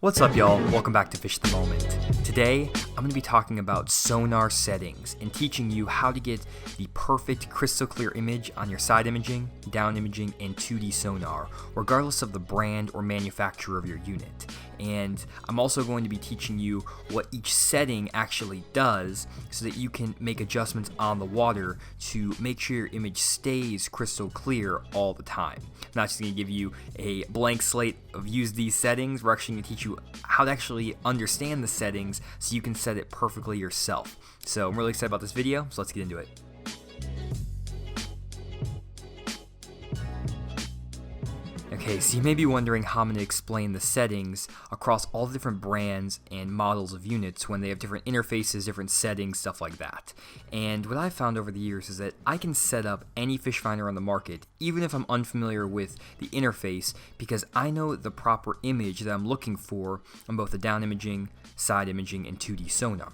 What's up, y'all? Welcome back to Fish the Moment. Today, I'm going to be talking about sonar settings and teaching you how to get the perfect crystal clear image on your side imaging, down imaging, and 2D sonar, regardless of the brand or manufacturer of your unit. And I'm also going to be teaching you what each setting actually does so that you can make adjustments on the water to make sure your image stays crystal clear all the time. I'm not just going to give you a blank slate of use these settings. We're actually going to teach you how to actually understand the settings so you can set it perfectly yourself. So I'm really excited about this video, so let's get into it. Okay, so you may be wondering how I'm going to explain the settings across all the different brands and models of units when they have different interfaces, different settings, stuff like that. And what I've found over the years is that I can set up any Fishfinder on the market, even if I'm unfamiliar with the interface, because I know the proper image that I'm looking for on both the down imaging, side imaging, and 2D sonar.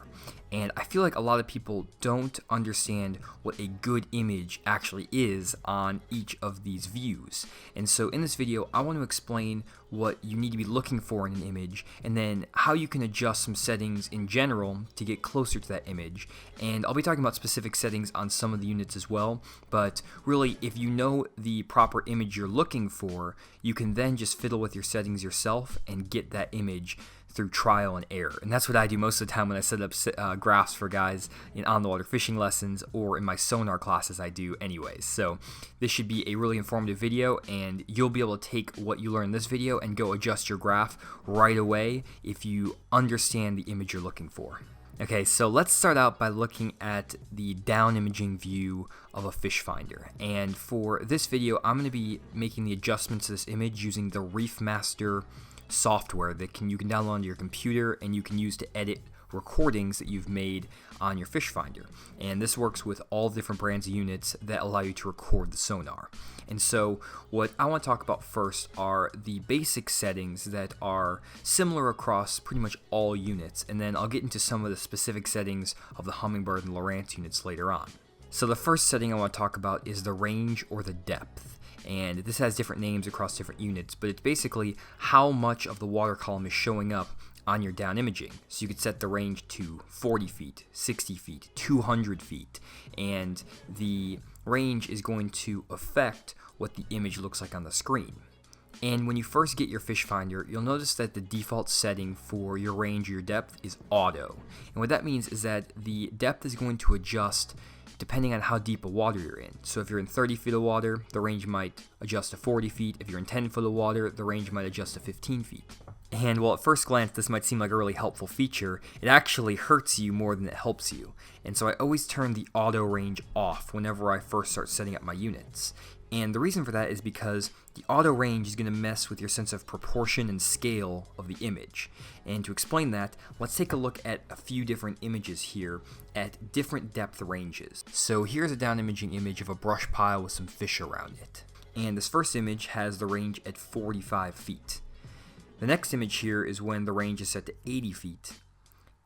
And I feel like a lot of people don't understand what a good image actually is on each of these views. And so in this video, I want to explain what you need to be looking for in an image, and then how you can adjust some settings in general to get closer to that image. And I'll be talking about specific settings on some of the units as well, but really, if you know the proper image you're looking for, you can then just fiddle with your settings yourself and get that image through trial and error. And that's what I do most of the time when I set up graphs for guys in on-the-water fishing lessons or in my sonar classes I do anyways. So this should be a really informative video, and you'll be able to take what you learn in this video and go adjust your graph right away if you understand the image you're looking for. Okay, so let's start out by looking at the down imaging view of a Fishfinder. And for this video, I'm going to be making the adjustments to this image using the Reefmaster software that you can download onto your computer and you can use to edit recordings that you've made on your Fishfinder. And this works with all different brands of units that allow you to record the sonar. And so what I want to talk about first are the basic settings that are similar across pretty much all units, and then I'll get into some of the specific settings of the Humminbird and Lowrance units later on. So the first setting I want to talk about is the range or the depth. And this has different names across different units, but it's basically how much of the water column is showing up on your down imaging. So you could set the range to 40 feet, 60 feet, 200 feet, and the range is going to affect what the image looks like on the screen. And when you first get your Fishfinder, you'll notice that the default setting for your range or your depth is auto. And what that means is that the depth is going to adjust depending on how deep of water you're in. So if you're in 30 feet of water, the range might adjust to 40 feet. If you're in 10 foot of water, the range might adjust to 15 feet. And while at first glance this might seem like a really helpful feature, it actually hurts you more than it helps you. And so I always turn the auto range off whenever I first start setting up my units. And the reason for that is because the auto range is going to mess with your sense of proportion and scale of the image. And to explain that, let's take a look at a few different images here at different depth ranges. So here's a down imaging image of a brush pile with some fish around it. And this first image has the range at 45 feet. The next image here is when the range is set to 80 feet.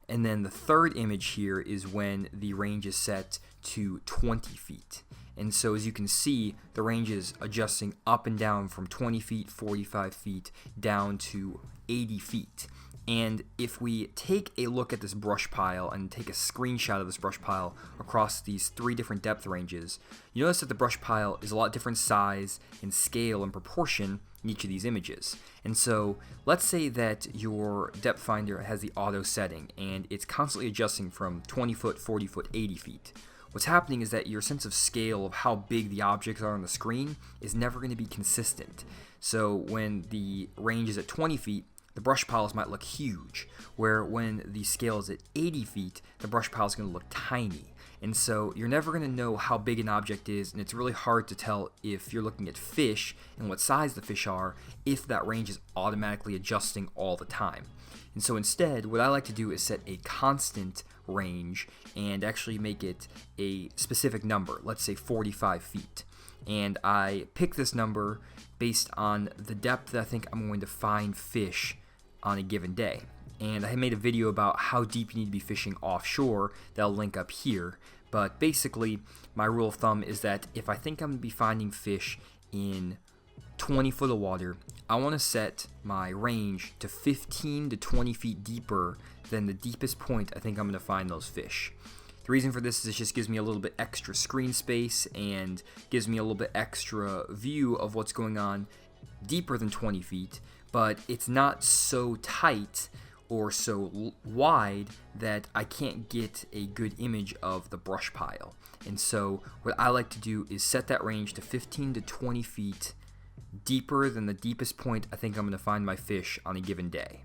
And then the third image here is when the range is set to 20 feet. And so as you can see, the range is adjusting up and down from 20 feet, 45 feet, down to 80 feet. And if we take a look at this brush pile and take a screenshot of this brush pile across these three different depth ranges, you notice that the brush pile is a lot different size and scale and proportion in each of these images. And so let's say that your depth finder has the auto setting and it's constantly adjusting from 20 foot, 40 foot, 80 feet. What's happening is that your sense of scale of how big the objects are on the screen is never going to be consistent. So when the range is at 20 feet, the brush piles might look huge, where when the scale is at 80 feet, the brush pile is going to look tiny. And so you're never going to know how big an object is, and it's really hard to tell if you're looking at fish and what size the fish are if that range is automatically adjusting all the time. And so instead, what I like to do is set a constant range and actually make it a specific number, let's say 45 feet. And I pick this number based on the depth that I think I'm going to find fish on a given day. And I made a video about how deep you need to be fishing offshore that I'll link up here. But basically, my rule of thumb is that if I think I'm going to be finding fish in 20 foot of water, I want to set my range to 15 to 20 feet deeper than the deepest point I think I'm going to find those fish. The reason for this is it just gives me a little bit extra screen space and gives me a little bit extra view of what's going on deeper than 20 feet, but it's not so tight or so wide that I can't get a good image of the brush pile. And so what I like to do is set that range to 15 to 20 feet deeper than the deepest point I think I'm going to find my fish on a given day.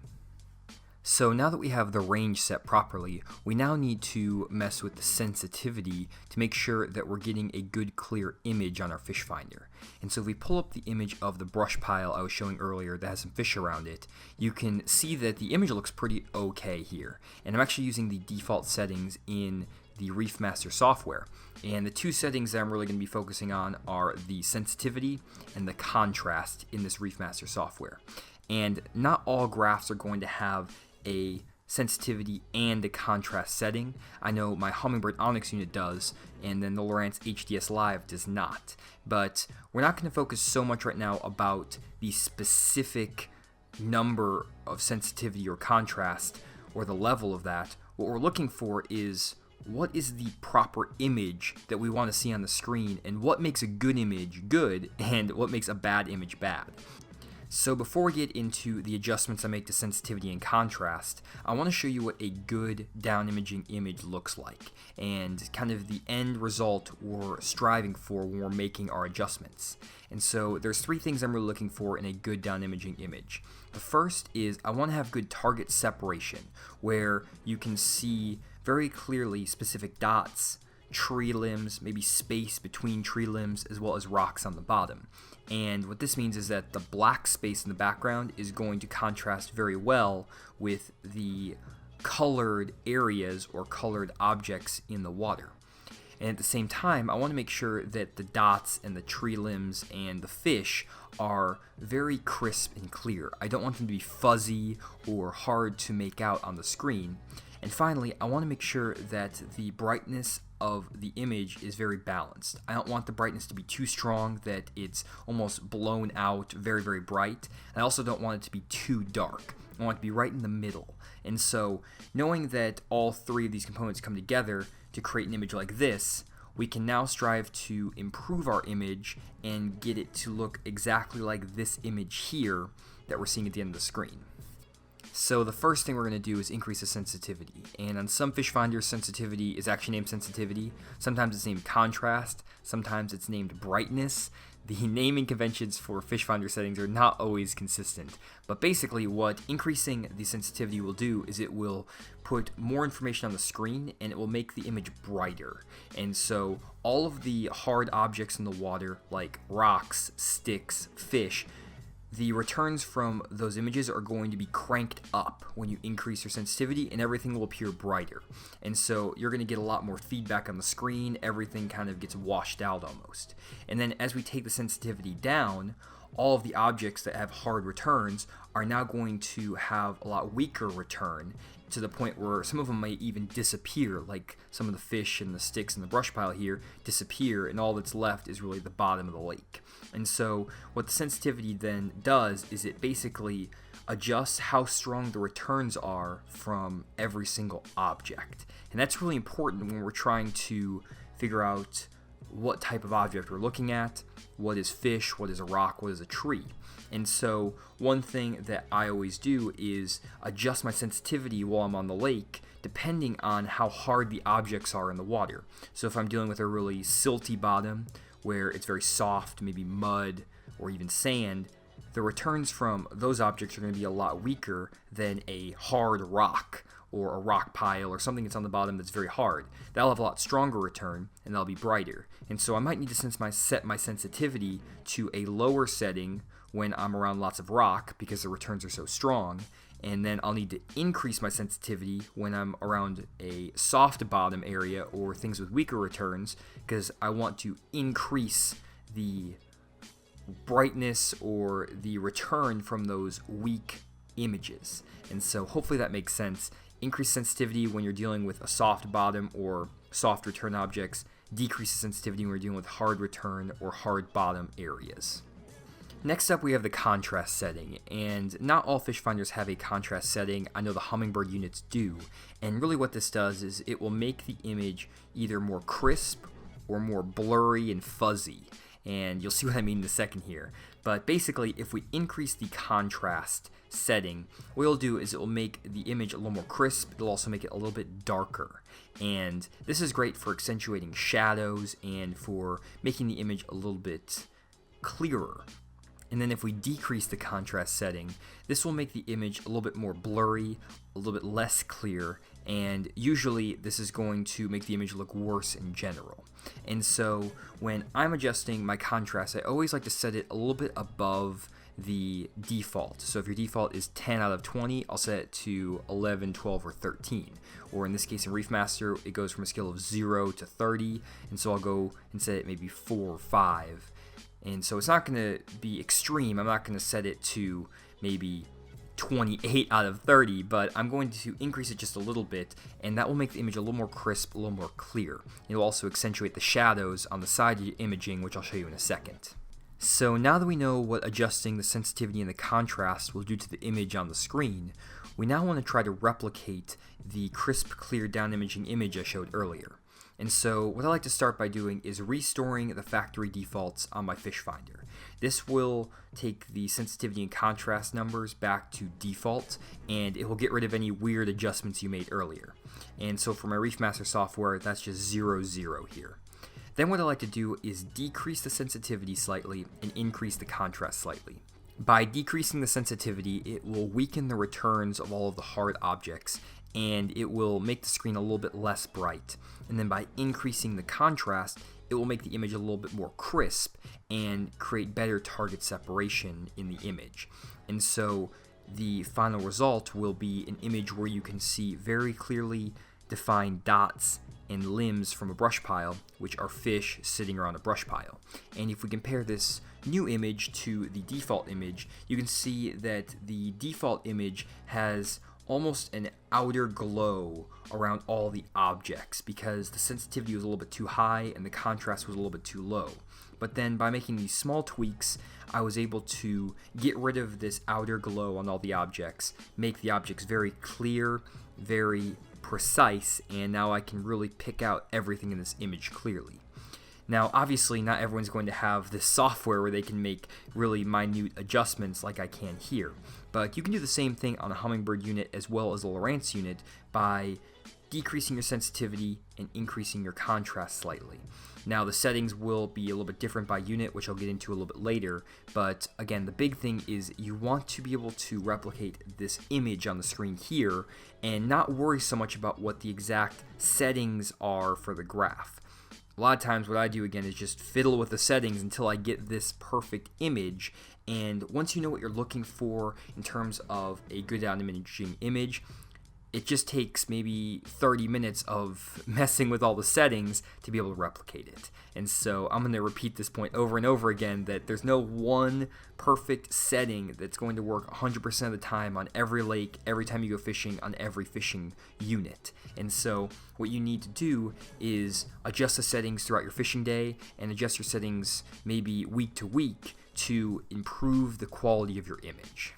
So now that we have the range set properly, we now need to mess with the sensitivity to make sure that we're getting a good clear image on our Fishfinder. And so if we pull up the image of the brush pile I was showing earlier that has some fish around it, you can see that the image looks pretty okay here. And I'm actually using the default settings in the Reefmaster software. And the two settings that I'm really going to be focusing on are the sensitivity and the contrast in this Reefmaster software. And not all graphs are going to have a sensitivity and a contrast setting. I know my Humminbird Onyx unit does, and then the Lowrance HDS Live does not. But we're not going to focus so much right now about the specific number of sensitivity or contrast or the level of that. What we're looking for is what is the proper image that we want to see on the screen, and what makes a good image good and what makes a bad image bad. So before we get into the adjustments I make to sensitivity and contrast, I want to show you what a good down imaging image looks like and kind of the end result we're striving for when we're making our adjustments. And so there's three things I'm really looking for in a good down imaging image. The first is I want to have good target separation where you can see very clearly specific dots, tree limbs, maybe space between tree limbs, as well as rocks on the bottom. And what this means is that the black space in the background is going to contrast very well with the colored areas or colored objects in the water. And at the same time, I want to make sure that the dots and the tree limbs and the fish are very crisp and clear. I don't want them to be fuzzy or hard to make out on the screen. And finally, I want to make sure that the brightness of the image is very balanced. I don't want the brightness to be too strong that it's almost blown out, very, very bright. I also don't want it to be too dark. I want it to be right in the middle. And so, knowing that all three of these components come together to create an image like this, we can now strive to improve our image and get it to look exactly like this image here that we're seeing at the end of the screen. So the first thing we're going to do is increase the sensitivity, and on some fish finders sensitivity is actually named sensitivity, sometimes it's named contrast, sometimes it's named brightness. The naming conventions for fish finder settings are not always consistent, but basically what increasing the sensitivity will do is it will put more information on the screen and it will make the image brighter. And so all of the hard objects in the water like rocks, sticks, fish, the returns from those images are going to be cranked up when you increase your sensitivity, and everything will appear brighter. And so you're going to get a lot more feedback on the screen, everything kind of gets washed out almost. And then as we take the sensitivity down, all of the objects that have hard returns are now going to have a lot weaker return, to the point where some of them may even disappear, like some of the fish and the sticks in the brush pile here disappear, and all that's left is really the bottom of the lake. And so what the sensitivity then does is it basically adjusts how strong the returns are from every single object. And that's really important when we're trying to figure out what type of object we're looking at, what is fish, what is a rock, what is a tree. And so one thing that I always do is adjust my sensitivity while I'm on the lake depending on how hard the objects are in the water. So if I'm dealing with a really silty bottom where it's very soft, maybe mud or even sand, the returns from those objects are going to be a lot weaker than a hard rock or a rock pile or something that's on the bottom that's very hard. That'll have a lot stronger return and that'll be brighter. And so I might need to set my sensitivity to a lower setting when I'm around lots of rock because the returns are so strong, and then I'll need to increase my sensitivity when I'm around a soft bottom area or things with weaker returns because I want to increase the brightness or the return from those weak images. And so hopefully that makes sense. Increase sensitivity when you're dealing with a soft bottom or soft return objects, decrease the sensitivity when you're dealing with hard return or hard bottom areas. Next up, we have the contrast setting, and not all fish finders have a contrast setting. I know the Humminbird units do, and really what this does is it will make the image either more crisp or more blurry and fuzzy, and you'll see what I mean in a second here. But basically, if we increase the contrast setting, what it'll do is it will make the image a little more crisp. It'll also make it a little bit darker, and this is great for accentuating shadows and for making the image a little bit clearer. And then if we decrease the contrast setting, this will make the image a little bit more blurry, a little bit less clear, and usually this is going to make the image look worse in general. And so when I'm adjusting my contrast, I always like to set it a little bit above the default. So if your default is 10 out of 20, I'll set it to 11, 12, or 13. Or in this case in Reef Master, it goes from a scale of 0 to 30, and so I'll go and set it maybe 4 or 5. And so it's not going to be extreme. I'm not going to set it to maybe 28 out of 30, but I'm going to increase it just a little bit, and that will make the image a little more crisp, a little more clear. It'll also accentuate the shadows on the side of your imaging, which I'll show you in a second. So now that we know what adjusting the sensitivity and the contrast will do to the image on the screen, we now want to try to replicate the crisp, clear down imaging image I showed earlier. And so what I like to start by doing is restoring the factory defaults on my Fishfinder. This will take the sensitivity and contrast numbers back to default, and it will get rid of any weird adjustments you made earlier. And so for my Reef Master software, that's just 0, 0 here. Then what I like to do is decrease the sensitivity slightly and increase the contrast slightly. By decreasing the sensitivity, it will weaken the returns of all of the hard objects, and it will make the screen a little bit less bright. And then by increasing the contrast, it will make the image a little bit more crisp and create better target separation in the image. And so the final result will be an image where you can see very clearly defined dots and limbs from a brush pile, which are fish sitting around a brush pile. And if we compare this new image to the default image, you can see that the default image has almost an outer glow around all the objects because the sensitivity was a little bit too high and the contrast was a little bit too low. But then by making these small tweaks, I was able to get rid of this outer glow on all the objects, make the objects very clear, very precise, and now I can really pick out everything in this image clearly. Now, obviously, not everyone's going to have this software where they can make really minute adjustments like I can here, but you can do the same thing on a Humminbird unit as well as a Lowrance unit by decreasing your sensitivity and increasing your contrast slightly. Now, the settings will be a little bit different by unit, which I'll get into a little bit later, but again, the big thing is you want to be able to replicate this image on the screen here and not worry so much about what the exact settings are for the graph. A lot of times what I do again is just fiddle with the settings until I get this perfect image, and once you know what you're looking for in terms of a good down imaging image, it just takes maybe 30 minutes of messing with all the settings to be able to replicate it. And so I'm going to repeat this point over and over again that there's no one perfect setting that's going to work 100% of the time on every lake, every time you go fishing, on every fishing unit. And so what you need to do is adjust the settings throughout your fishing day and adjust your settings maybe week to week to improve the quality of your image.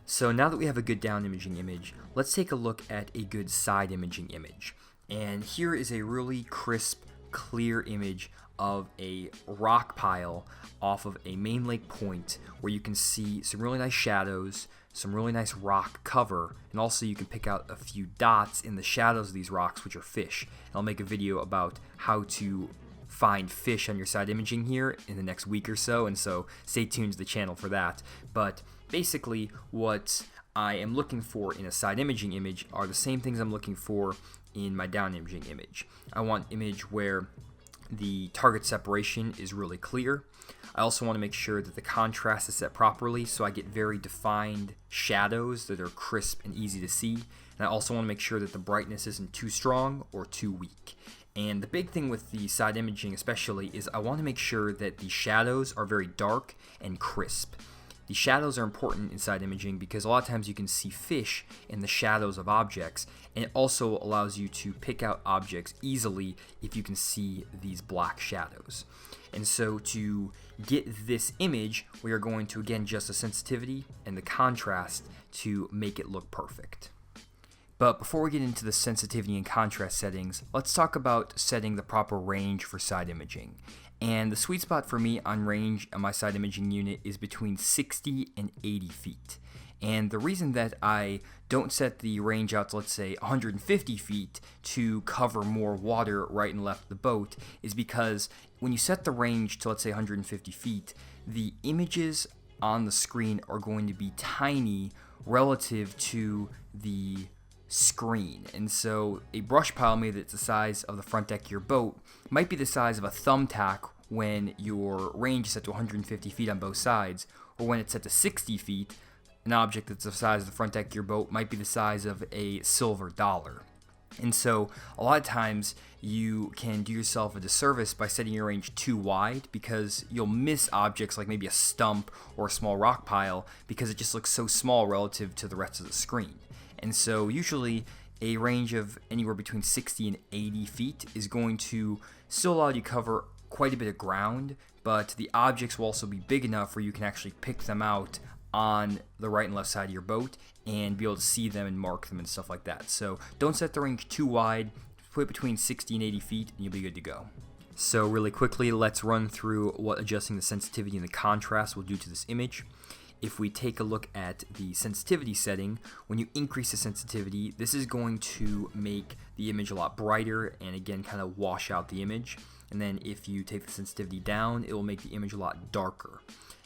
So now that we have a good down imaging image, let's take a look at a good side imaging image. And here is a really crisp, clear image of a rock pile off of a main lake point where you can see some really nice shadows, some really nice rock cover, and also you can pick out a few dots in the shadows of these rocks, which are fish. And I'll make a video about how to find fish on your side imaging here in the next week or so, and so stay tuned to the channel for that. But basically what I am looking for in a side imaging image are the same things I'm looking for in my down imaging image. I want an image where the target separation is really clear. I also want to make sure that the contrast is set properly so I get very defined shadows that are crisp and easy to see. And I also want to make sure that the brightness isn't too strong or too weak. And the big thing with the side imaging especially is I want to make sure that the shadows are very dark and crisp. The shadows are important in side imaging because a lot of times you can see fish in the shadows of objects, and it also allows you to pick out objects easily if you can see these black shadows. And so to get this image, we are going to again adjust the sensitivity and the contrast to make it look perfect. But before we get into the sensitivity and contrast settings, let's talk about setting the proper range for side imaging. And the sweet spot for me on range on my side imaging unit is between 60 and 80 feet. And the reason that I don't set the range out to, let's say, 150 feet to cover more water right and left of the boat is because when you set the range to, let's say, 150 feet, the images on the screen are going to be tiny relative to the screen. And so a brush pile maybe that's the size of the front deck of your boat might be the size of a thumbtack when your range is set to 150 feet on both sides, or when it's set to 60 feet, an object that's the size of the front deck of your boat might be the size of a silver dollar. And so a lot of times you can do yourself a disservice by setting your range too wide, because you'll miss objects like maybe a stump or a small rock pile because it just looks so small relative to the rest of the screen. And so usually a range of anywhere between 60 and 80 feet is going to still allow you to cover quite a bit of ground, but the objects will also be big enough where you can actually pick them out on the right and left side of your boat and be able to see them and mark them and stuff like that. So don't set the range too wide, put it between 60 and 80 feet and you'll be good to go. So really quickly, let's run through what adjusting the sensitivity and the contrast will do to this image. If we take a look at the sensitivity setting, when you increase the sensitivity, this is going to make the image a lot brighter and again kind of wash out the image. And then if you take the sensitivity down, it will make the image a lot darker.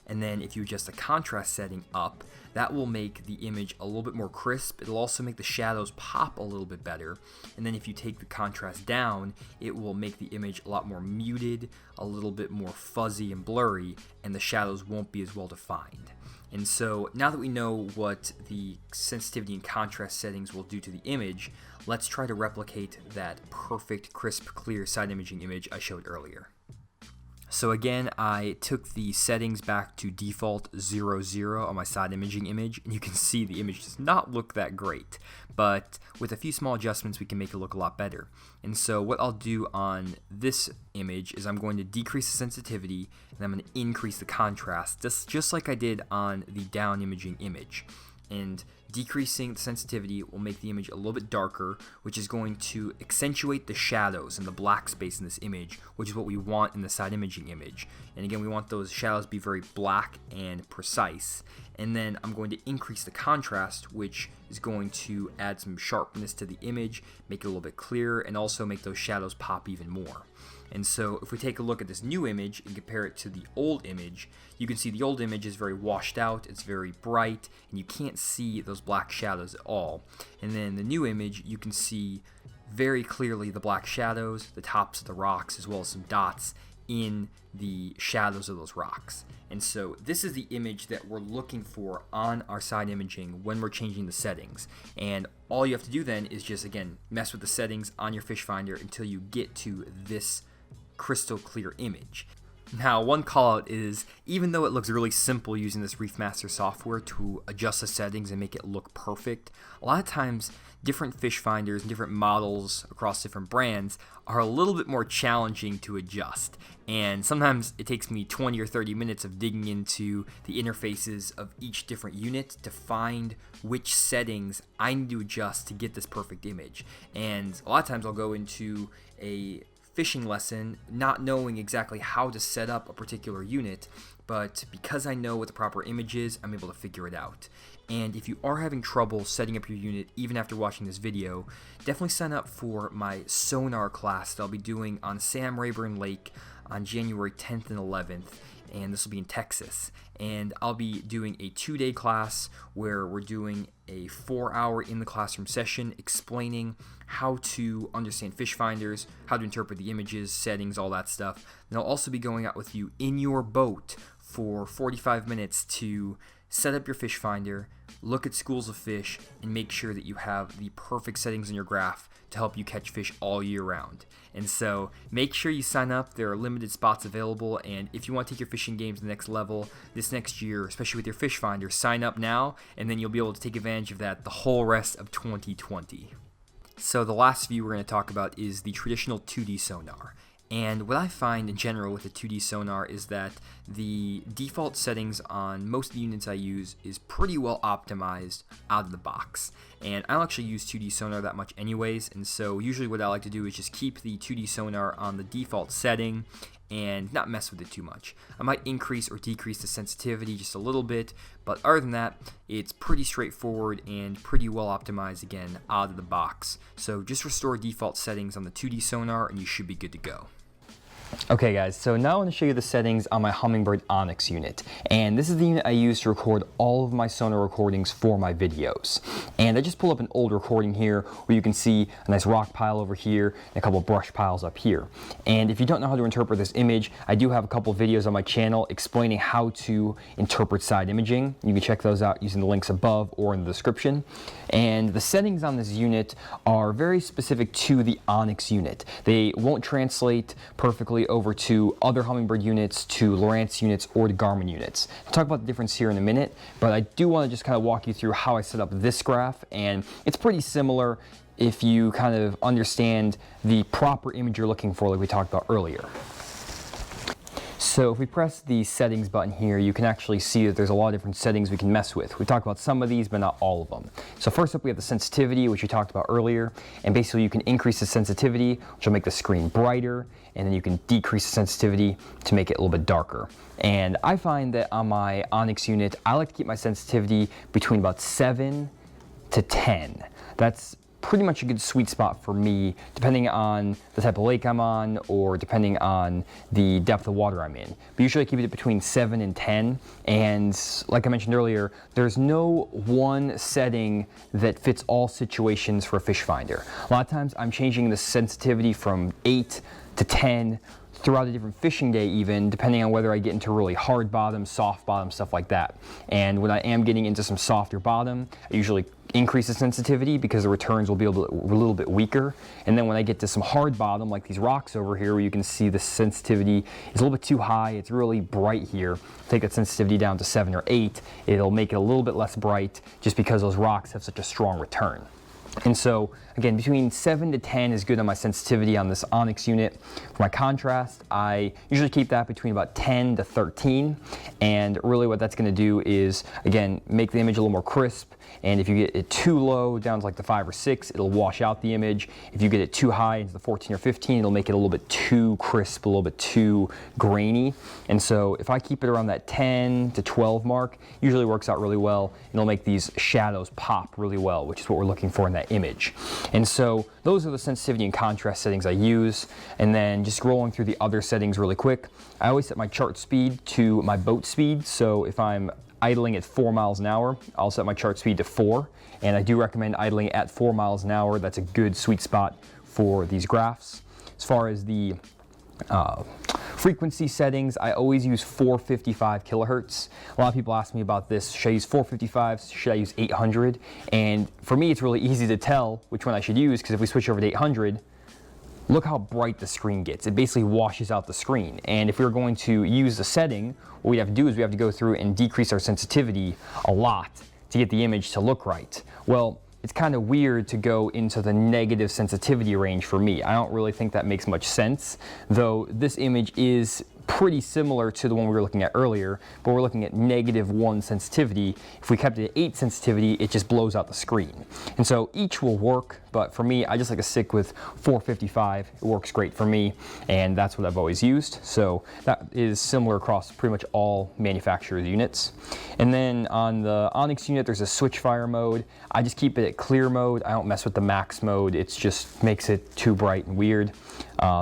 And then if you adjust the contrast setting up, that will make the image a little bit more crisp. It'll also make the shadows pop a little bit better. And then if you take the contrast down, it will make the image a lot more muted, a little bit more fuzzy and blurry, and the shadows won't be as well defined. And so now that we know what the sensitivity and contrast settings will do to the image, let's try to replicate that perfect, crisp, clear side imaging image I showed earlier. So again, I took the settings back to default 00 on my side imaging image, and you can see the image does not look that great, but with a few small adjustments we can make it look a lot better. And so what I'll do on this image is I'm going to decrease the sensitivity and I'm going to increase the contrast, just like I did on the down imaging image. And decreasing the sensitivity will make the image a little bit darker, which is going to accentuate the shadows and the black space in this image, which is what we want in the side imaging image. And again, we want those shadows to be very black and precise. And then I'm going to increase the contrast, which is going to add some sharpness to the image, make it a little bit clearer, and also make those shadows pop even more. And so if we take a look at this new image and compare it to the old image, you can see the old image is very washed out, it's very bright, and you can't see those black shadows at all. And then the new image, you can see very clearly the black shadows, the tops of the rocks, as well as some dots in the shadows of those rocks. And so this is the image that we're looking for on our side imaging when we're changing the settings. And all you have to do then is just, again, mess with the settings on your Fishfinder until you get to this crystal clear image. Now, one call out is, even though it looks really simple using this Reefmaster software to adjust the settings and make it look perfect, a lot of times different fish finders and different models across different brands are a little bit more challenging to adjust. And sometimes it takes me 20 or 30 minutes of digging into the interfaces of each different unit to find which settings I need to adjust to get this perfect image. And a lot of times I'll go into a fishing lesson not knowing exactly how to set up a particular unit, but because I know what the proper image is, I'm able to figure it out. And if you are having trouble setting up your unit even after watching this video, definitely sign up for my Sonar class that I'll be doing on Sam Rayburn Lake on January 10th and 11th, and this will be in Texas. And I'll be doing a 2-day class where we're doing a 4-hour in the classroom session explaining how to understand fish finders, how to interpret the images, settings, all that stuff. And I'll also be going out with you in your boat for 45 minutes to set up your fish finder, look at schools of fish, and make sure that you have the perfect settings in your graph to help you catch fish all year round. And so make sure you sign up. There are limited spots available, and if you want to take your fishing game to the next level this next year, especially with your fish finder, sign up now, and then you'll be able to take advantage of that the whole rest of 2020. So the last view we're going to talk about is the traditional 2D sonar. And what I find in general with the 2D sonar is that the default settings on most of the units I use is pretty well optimized out of the box. And I don't actually use 2D sonar that much anyways, and so usually what I like to do is just keep the 2D sonar on the default setting and not mess with it too much. I might increase or decrease the sensitivity just a little bit, but other than that, it's pretty straightforward and pretty well optimized again out of the box. So just restore default settings on the 2D sonar and you should be good to go. Okay guys, so now I want to show you the settings on my Humminbird Onyx unit, and this is the unit I use to record all of my sonar recordings for my videos. And I just pulled up an old recording here where you can see a nice rock pile over here and a couple of brush piles up here. And if you don't know how to interpret this image, I do have a couple of videos on my channel explaining how to interpret side imaging. You can check those out using the links above or in the description. And the settings on this unit are very specific to the Onyx unit. They won't translate perfectly over to other Humminbird units, to Lowrance units, or to Garmin units. I'll talk about the difference here in a minute, but I do want to just kind of walk you through how I set up this graph, and it's pretty similar if you kind of understand the proper image you're looking for like we talked about earlier. So if we press the settings button here, you can actually see that there's a lot of different settings we can mess with. We talked about some of these, but not all of them. So first up we have the sensitivity, which we talked about earlier, and basically you can increase the sensitivity, which will make the screen brighter, and then you can decrease the sensitivity to make it a little bit darker. And I find that on my Onyx unit, I like to keep my sensitivity between about 7 to 10. That's pretty much a good sweet spot for me, depending on the type of lake I'm on or depending on the depth of water I'm in. But usually I keep it between 7 and 10, and like I mentioned earlier, there's no one setting that fits all situations for a Fishfinder. A lot of times I'm changing the sensitivity from 8 to 10 throughout a different fishing day even, depending on whether I get into really hard bottom, soft bottom, stuff like that. And when I am getting into some softer bottom, I usually increase the sensitivity because the returns will be a little bit weaker. And then when I get to some hard bottom, like these rocks over here, where you can see the sensitivity is a little bit too high, it's really bright here, take that sensitivity down to 7 or 8, it'll make it a little bit less bright just because those rocks have such a strong return. And so, again, between 7 to 10 is good on my sensitivity on this Onyx unit. For my contrast, I usually keep that between about 10 to 13. And really what that's going to do is, again, make the image a little more crisp. And if you get it too low, down to like the 5 or 6, it'll wash out the image. If you get it too high into the 14 or 15, it'll make it a little bit too crisp, a little bit too grainy. And so if I keep it around that 10 to 12 mark, usually works out really well. And it'll make these shadows pop really well, which is what we're looking for in that image. And so those are the sensitivity and contrast settings I use. And then just scrolling through the other settings really quick, I always set my chart speed to my boat speed. So if I'm idling at 4 miles an hour, I'll set my chart speed to 4. And I do recommend idling at 4 miles an hour. That's a good sweet spot for these graphs. As far as the frequency settings, I always use 455 kilohertz. A lot of people ask me about this. Should I use 455? Should I use 800? And for me, it's really easy to tell which one I should use, because if we switch over to 800, look how bright the screen gets. It basically washes out the screen. And if we were going to use the setting, what we have to do is we have to go through and decrease our sensitivity a lot to get the image to look right. Well, it's kind of weird to go into the negative sensitivity range for me. I don't really think that makes much sense, though this image is pretty similar to the one we were looking at earlier, but we're looking at -1 sensitivity. If we kept it at 8 sensitivity, it just blows out the screen. And so each will work, but for me, I just like to stick with 455. It works great for me, and that's what I've always used. So that is similar across pretty much all manufacturers' units. And then on the Onyx unit, there's a switch fire mode. I just keep it at clear mode. I don't mess with the max mode. It just makes it too bright and weird.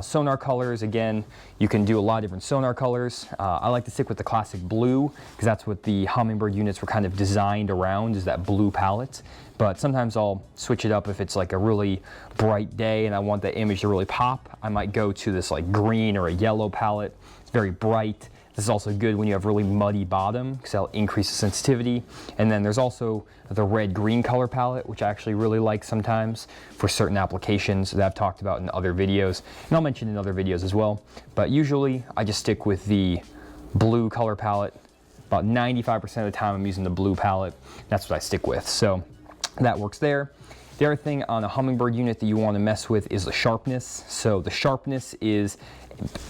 Sonar colors, again, you can do a lot of different sonar colors. I like to stick with the classic blue, because that's what the Humminbird units were kind of designed around, is that blue palette. But sometimes I'll switch it up if it's like a really bright day and I want the image to really pop. I might go to this like green or a yellow palette. It's very bright. This is also good when you have really muddy bottom, because that'll increase the sensitivity. And then there's also the red-green color palette, which I actually really like sometimes for certain applications that I've talked about in other videos. And I'll mention in other videos as well. But usually I just stick with the blue color palette. About 95% of the time I'm using the blue palette. That's what I stick with. So that works there. The other thing on a Humminbird unit that you want to mess with is the sharpness. So the sharpness is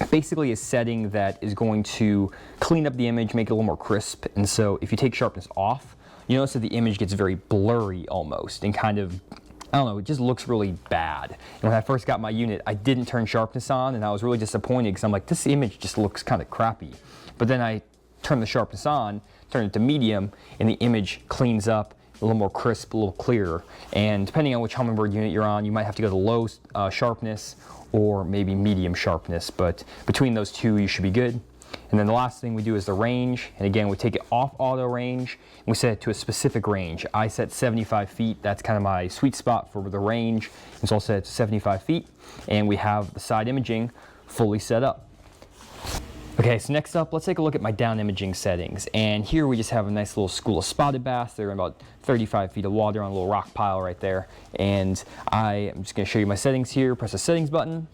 basically a setting that is going to clean up the image, make it a little more crisp. And so if you take sharpness off, you notice that the image gets very blurry almost and kind of, I don't know, it just looks really bad. And when I first got my unit, I didn't turn sharpness on, and I was really disappointed because I'm like, this image just looks kind of crappy. But then I turned the sharpness on, turned it to medium, and the image cleans up, a little more crisp, a little clearer. And depending on which Humminbird unit you're on, you might have to go to low sharpness or maybe medium sharpness, but between those two you should be good. And then the last thing we do is the range, and again we take it off auto range and we set it to a specific range. I set 75 feet, that's kind of my sweet spot for the range, and so I'll set it to 75 feet, and we have the side imaging fully set up. Okay, so next up, let's take a look at my down imaging settings. And here we just have a nice little school of spotted bass. They're in about 35 feet of water on a little rock pile right there. And I am just gonna show you my settings here. Press the settings button.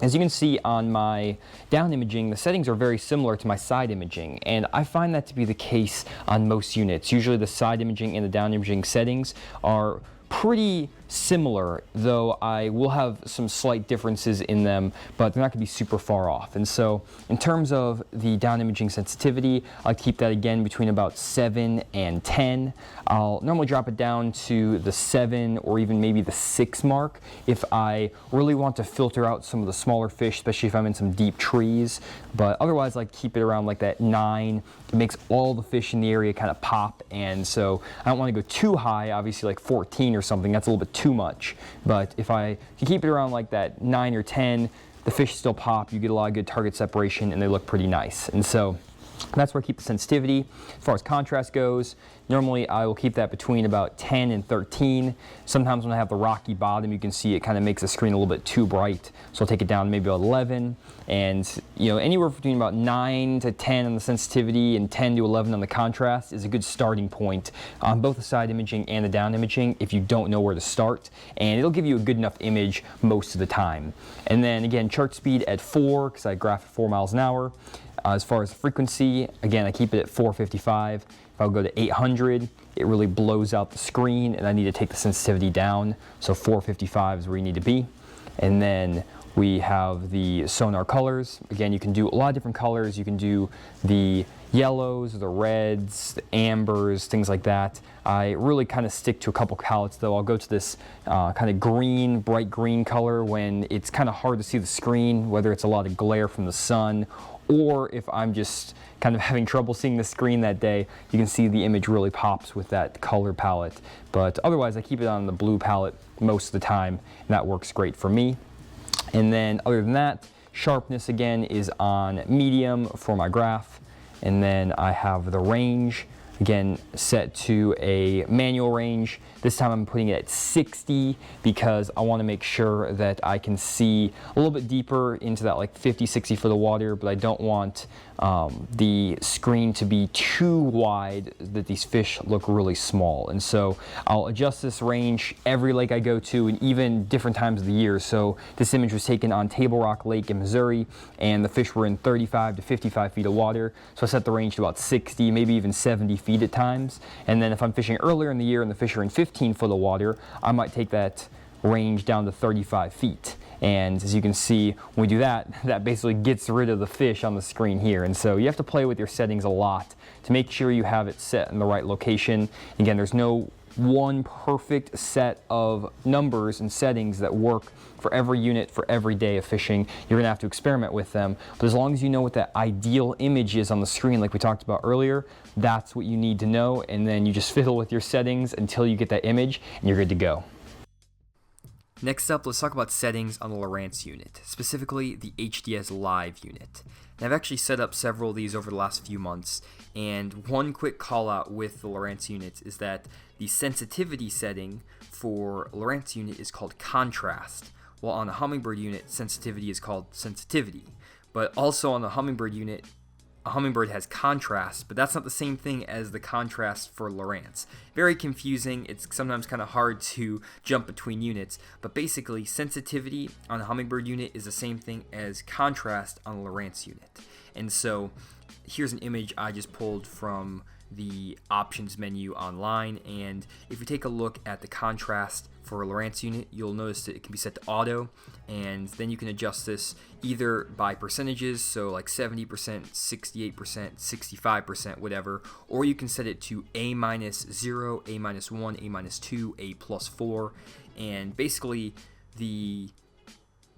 As you can see on my down imaging, the settings are very similar to my side imaging. And I find that to be the case on most units. Usually the side imaging and the down imaging settings are pretty similar, though I will have some slight differences in them, but they're not going to be super far off. And so in terms of the down imaging sensitivity, I'll keep that again between about 7 and 10. I'll normally drop it down to the 7 or even maybe the 6 mark if I really want to filter out some of the smaller fish, especially if I'm in some deep trees. But otherwise, I keep it around like that 9. It makes all the fish in the area kind of pop, and so I don't want to go too high, obviously like 14 or something. That's a little bit too much. But if I can keep it around like that 9 or 10, the fish still pop, you get a lot of good target separation, and they look pretty nice. And so that's where I keep the sensitivity. As far as contrast goes, normally I will keep that between about 10 and 13. Sometimes when I have the rocky bottom, you can see it kind of makes the screen a little bit too bright. So I'll take it down to maybe about 11. And anywhere between about 9 to 10 on the sensitivity and 10 to 11 on the contrast is a good starting point on both the side imaging and the down imaging if you don't know where to start. And it'll give you a good enough image most of the time. And then again, chart speed at 4, because I graph at 4 miles an hour. As far as the frequency, again, I keep it at 455. If I'll go to 800, it really blows out the screen, and I need to take the sensitivity down. So 455 is where you need to be. And then we have the Sonar colors. Again, you can do a lot of different colors. You can do the yellows, the reds, the ambers, things like that. I really kind of stick to a couple palettes though. I'll go to this kind of green, bright green color when it's kind of hard to see the screen, whether it's a lot of glare from the sun, or if I'm just kind of having trouble seeing the screen that day, you can see the image really pops with that color palette. But otherwise, I keep it on the blue palette most of the time, and that works great for me. And then other than that, sharpness again is on medium for my graph. And then I have the range, again, set to a manual range. This time I'm putting it at 60 because I want to make sure that I can see a little bit deeper into that like 50, 60 foot of water, but I don't want the screen to be too wide that these fish look really small. And so I'll adjust this range every lake I go to and even different times of the year. So this image was taken on Table Rock Lake in Missouri, and the fish were in 35 to 55 feet of water. So I set the range to about 60, maybe even 70 feet at times. And then if I'm fishing earlier in the year and the fish are in 15 foot of water, I might take that range down to 35 feet. And as you can see, when we do that, that basically gets rid of the fish on the screen here. And so you have to play with your settings a lot to make sure you have it set in the right location. Again, there's no one perfect set of numbers and settings that work for every unit for every day of fishing. You're gonna have to experiment with them, but as long as you know what that ideal image is on the screen like we talked about earlier, that's what you need to know, and then you just fiddle with your settings until you get that image and you're good to go. Next up, let's talk about settings on the Lowrance unit, specifically the HDS Live unit. Now, I've actually set up several of these over the last few months, and one quick call out with the Lowrance units is that the sensitivity setting for Lowrance unit is called contrast, while on the Humminbird unit, sensitivity is called sensitivity. But also on the Humminbird unit, a Humminbird has contrast, but that's not the same thing as the contrast for Lowrance. Very confusing. It's sometimes kind of hard to jump between units, but basically sensitivity on a Humminbird unit is the same thing as contrast on a Lowrance unit. And so here's an image I just pulled from the options menu online, and if you take a look at the contrast for a Lowrance unit, you'll notice that it can be set to auto, and then you can adjust this either by percentages, so like 70%, 68%, 65%, whatever, or you can set it to A-0, A-1, A-2, A+4, and basically the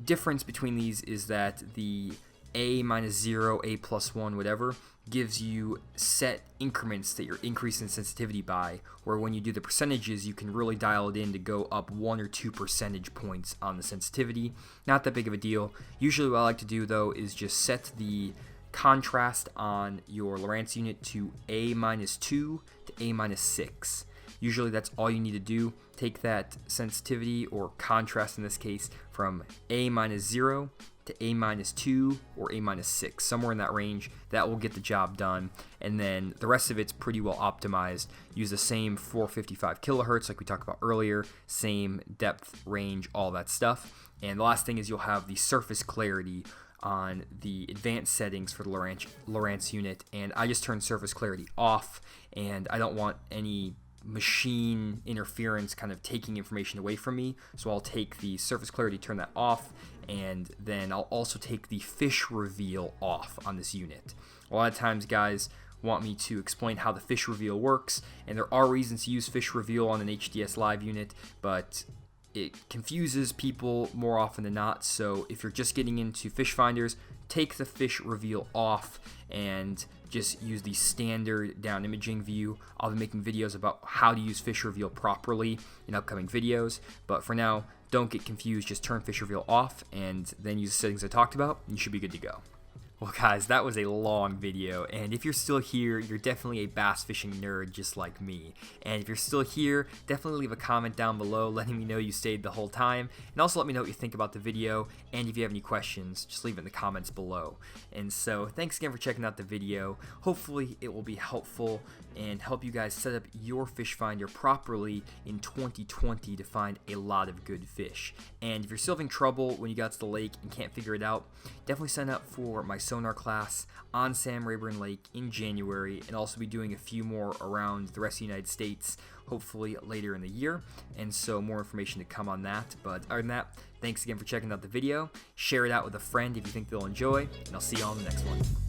difference between these is that the A-0, A+1, whatever, gives you set increments that you're increasing sensitivity by, where when you do the percentages, you can really dial it in to go up 1 or 2 percentage points on the sensitivity. Not that big of a deal. Usually what I like to do, though, is just set the contrast on your Lowrance unit to A-2 to A-6. Usually that's all you need to do. Take that sensitivity, or contrast in this case, from A-0 to A-2 or A-6, somewhere in that range. That will get the job done, and then the rest of it's pretty well optimized. Use the same 455 kilohertz like we talked about earlier, same depth, range, all that stuff. And the last thing is you'll have the surface clarity on the advanced settings for the Lowrance unit, and I just turned surface clarity off, and I don't want any machine interference kind of taking information away from me, so I'll take the surface clarity, turn that off, and then I'll also take the fish reveal off on this unit. A lot of times guys want me to explain how the fish reveal works, and there are reasons to use fish reveal on an HDS live unit, but it confuses people more often than not. So if you're just getting into fish finders, take the fish reveal off and just use the standard down imaging view. I'll be making videos about how to use fish reveal properly in upcoming videos, but for now, don't get confused. Just turn fish reveal off and then use the settings I talked about, and you should be good to go. Well guys, that was a long video, and if you're still here, you're definitely a bass fishing nerd just like me. And if you're still here, definitely leave a comment down below letting me know you stayed the whole time, and also let me know what you think about the video, and if you have any questions, just leave it in the comments below. And so, thanks again for checking out the video. Hopefully it will be helpful and help you guys set up your fish finder properly in 2020 to find a lot of good fish. And if you're still having trouble when you got to the lake and can't figure it out, definitely sign up for my Sonar class on Sam Rayburn Lake in January, and also be doing a few more around the rest of the United States, hopefully later in the year, and so more information to come on that. But other than that, thanks again for checking out the video. Share it out with a friend if you think they'll enjoy, and I'll see you all in the next one.